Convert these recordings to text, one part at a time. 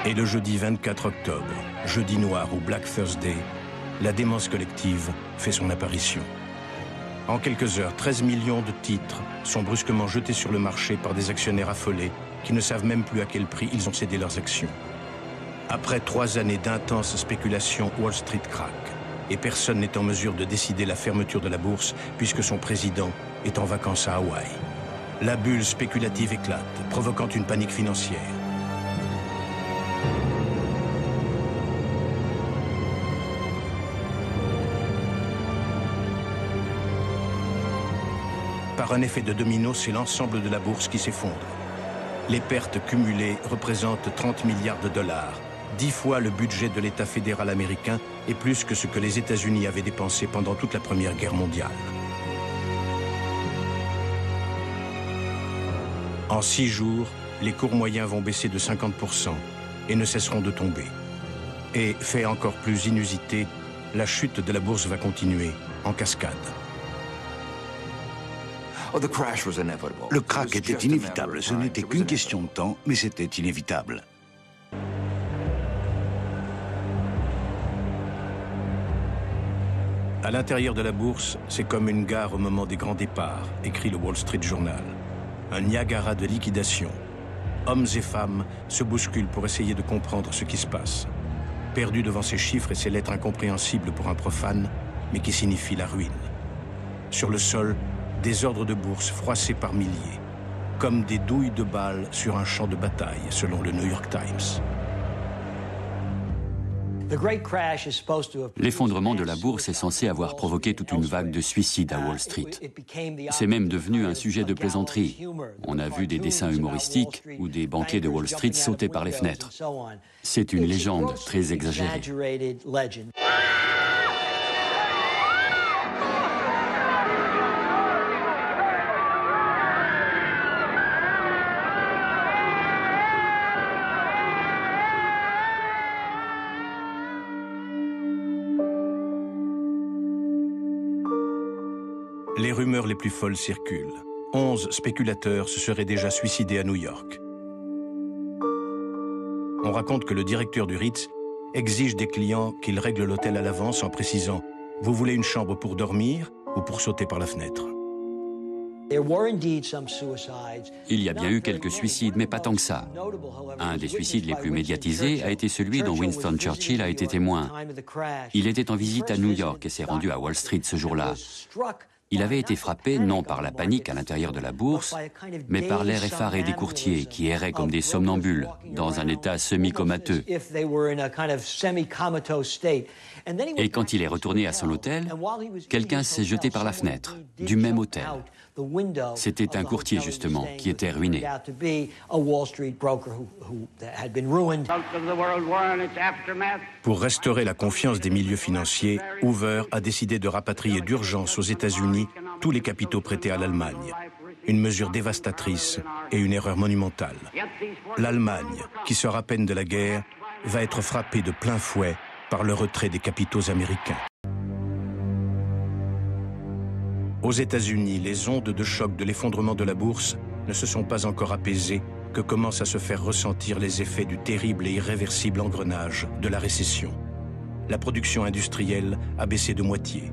Et le jeudi 24 octobre, jeudi noir ou Black Thursday, la démence collective fait son apparition. En quelques heures, 13 millions de titres sont brusquement jetés sur le marché par des actionnaires affolés qui ne savent même plus à quel prix ils ont cédé leurs actions. Après 3 années d'intenses spéculations, Wall Street craque. Et personne n'est en mesure de décider la fermeture de la bourse puisque son président est en vacances à Hawaï. La bulle spéculative éclate, provoquant une panique financière. Par un effet de domino, c'est l'ensemble de la bourse qui s'effondre. Les pertes cumulées représentent 30 milliards de dollars, 10 fois le budget de l'État fédéral américain et plus que ce que les États-Unis avaient dépensé pendant toute la Première Guerre mondiale. En 6 jours, les cours moyens vont baisser de 50% et ne cesseront de tomber. Et, fait encore plus inusité, la chute de la bourse va continuer en cascade. Le krach était inévitable. Ce n'était qu'une question de temps, mais c'était inévitable. À l'intérieur de la bourse, c'est comme une gare au moment des grands départs, écrit le Wall Street Journal. Un Niagara de liquidation. Hommes et femmes se bousculent pour essayer de comprendre ce qui se passe. Perdus devant ces chiffres et ces lettres incompréhensibles pour un profane, mais qui signifient la ruine. Sur le sol, des ordres de bourse froissés par milliers, comme des douilles de balles sur un champ de bataille, selon le New York Times. L'effondrement de la bourse est censé avoir provoqué toute une vague de suicides à Wall Street. C'est même devenu un sujet de plaisanterie. On a vu des dessins humoristiques où des banquiers de Wall Street sautaient par les fenêtres. C'est une légende très exagérée. Les rumeurs les plus folles circulent. 11 spéculateurs se seraient déjà suicidés à New York. On raconte que le directeur du Ritz exige des clients qu'ils règlent l'hôtel à l'avance en précisant « Vous voulez une chambre pour dormir ou pour sauter par la fenêtre ?» Il y a bien eu quelques suicides, mais pas tant que ça. Un des suicides les plus médiatisés a été celui dont Winston Churchill a été témoin. Il était en visite à New York et s'est rendu à Wall Street ce jour-là. Il avait été frappé non par la panique à l'intérieur de la bourse, mais par l'air effaré des courtiers qui erraient comme des somnambules, dans un état semi-comateux. Et quand il est retourné à son hôtel, quelqu'un s'est jeté par la fenêtre, du même hôtel. C'était un courtier, justement, qui était ruiné. Pour restaurer la confiance des milieux financiers, Hoover a décidé de rapatrier d'urgence aux États-Unis tous les capitaux prêtés à l'Allemagne. Une mesure dévastatrice et une erreur monumentale. L'Allemagne, qui sort à peine de la guerre, va être frappée de plein fouet par le retrait des capitaux américains. Aux États-Unis, les ondes de choc de l'effondrement de la bourse ne se sont pas encore apaisées que commencent à se faire ressentir les effets du terrible et irréversible engrenage de la récession. La production industrielle a baissé de moitié.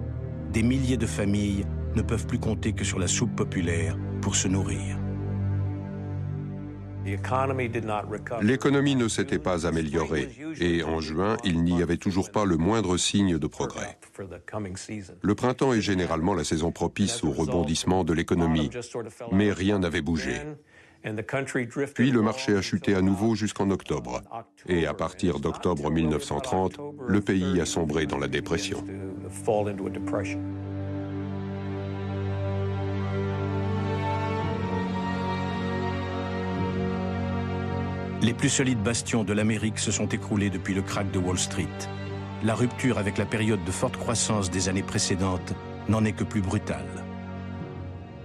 Des milliers de familles ne peuvent plus compter que sur la soupe populaire pour se nourrir. L'économie ne s'était pas améliorée et en juin, il n'y avait toujours pas le moindre signe de progrès. Le printemps est généralement la saison propice au rebondissement de l'économie, mais rien n'avait bougé. Puis le marché a chuté à nouveau jusqu'en octobre. Et à partir d'octobre 1930, le pays a sombré dans la dépression. Les plus solides bastions de l'Amérique se sont écroulés depuis le krach de Wall Street. La rupture avec la période de forte croissance des années précédentes n'en est que plus brutale.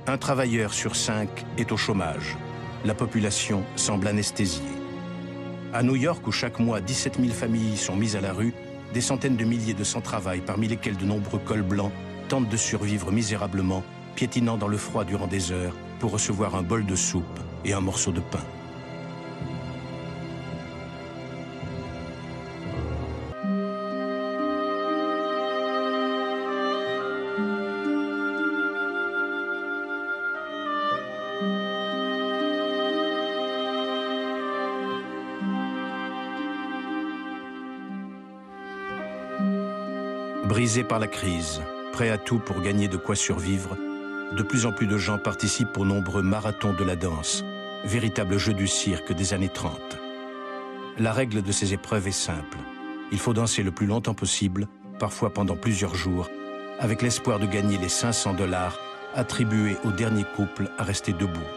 Un travailleur sur 5 est au chômage. La population semble anesthésiée. À New York, où chaque mois 17 000 familles sont mises à la rue, des centaines de milliers de sans-travail, parmi lesquels de nombreux cols blancs, tentent de survivre misérablement piétinant dans le froid durant des heures pour recevoir un bol de soupe et un morceau de pain. Brisés par la crise, prêts à tout pour gagner de quoi survivre, de plus en plus de gens participent aux nombreux marathons de la danse, véritable jeu du cirque des années 30. La règle de ces épreuves est simple. Il faut danser le plus longtemps possible, parfois pendant plusieurs jours, avec l'espoir de gagner les $500 attribués au dernier couple à rester debout.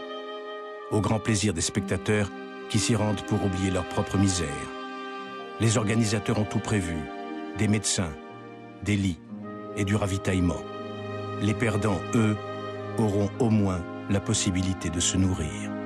Au grand plaisir des spectateurs qui s'y rendent pour oublier leur propre misère. Les organisateurs ont tout prévu, des médecins, des lits et du ravitaillement. Les perdants, eux, auront au moins la possibilité de se nourrir.